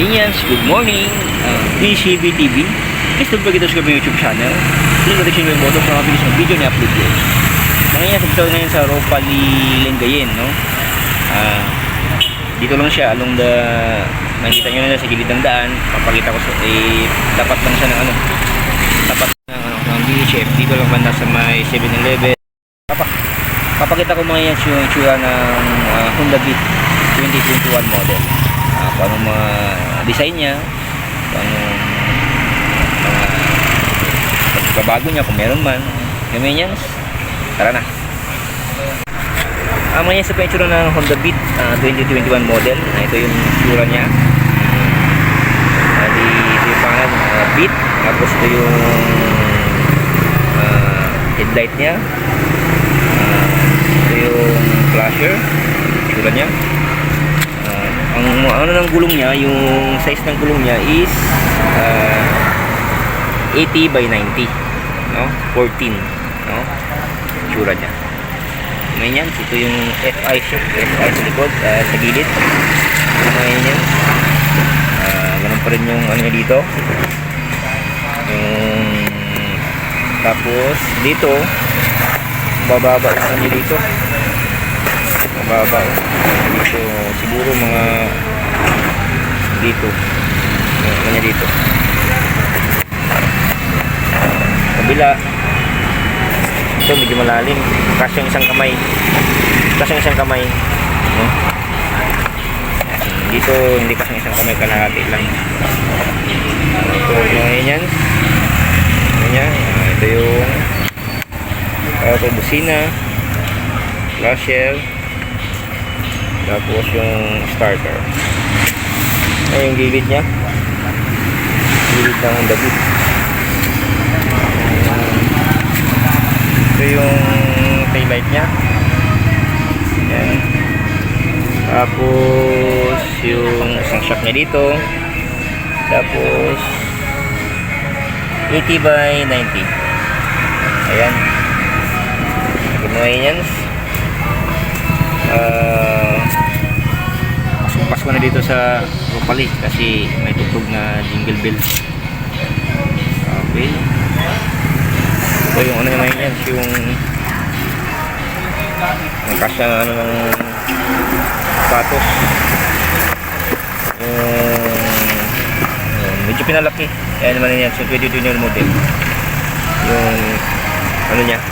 Ayans, good morning. PCB TV. Please don't forget to subscribe my YouTube channel. Please notification yung button para mabilis ng video na upload ko. Ayans, episode ngayon sa Ropali Lingayen, no? Dito lang siya along the, nakikita nyo na sa gilid ng daan. Papakita ko sa tapat lang siya ng tapat ng BHF. Dito lang banda sa may 7-Eleven. Papakita ko mga yan yung itsura ng Honda Beat 2021 model. Kung anong mga design niya, kung anong mga pagbabago niya, kung meron man. Kami yan, tara na. Mga yan sa itsura ng Honda Beat 2021 model. Ito yung itsura niya. Ito yung pangalan, Beat. Tapos ito yung headlight niya. Ito yung flasher, itsura niya. Ang ano ng gulong niya, yung size ng gulong niya is 80 by 90, no? 14, no? Itsura niya. Ngayon yan, ito yung FI sa likod, sa gilid. Ngayon yan, ganun pa rin yung ano niya dito. Tapos dito, bababa sa niya dito. Bababa dito, siguro mga dito, kanya dito kabila. Ito medyo malalim, kasyang isang kamay, no? Dito hindi kasyang isang kamay, kalahati lang. Ito yan, ito yung auto busina, flasher, tapos yung starter. Yung gilid nya, gilid ng Honda Beat. Ito yung taillight nya. Yan. Tapos yung isang shock nya dito. Tapos 80 by 90. Ayan. Gumawa yan. Pasko na dito sa Ropali kasi may tugtog na jingle bells. Okay. Ito yung ano naman yan, yung kasya ano ng patos. Medyo pinalaki. Ayan naman yan, so 2020 model. Yung ano niya,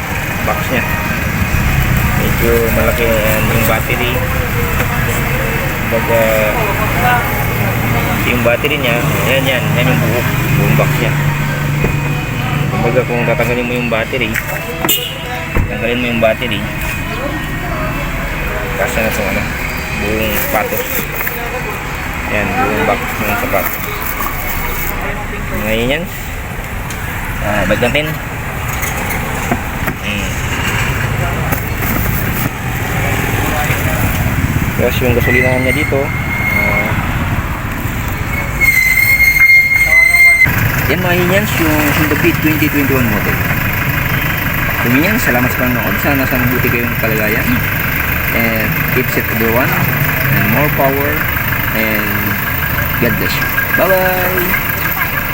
box niya. Medyo malaki yan, yung battery. Baga yung battery niya, yan yung buong box niya. Kumbaga kung tatanggalin mo yung battery, kasi na itong buong patos. Yan, buong box ng sapatos. Ngayon yan, bag natin. Tapos yung gasolinahan niya dito, yan mga hinyans, yung Honda Beat 2021 model. Kuminyan, salamat sa panonood. Sana nasa mabuti kayong kalagayan. And keep safe everyone. And more power. And God bless you. Bye bye!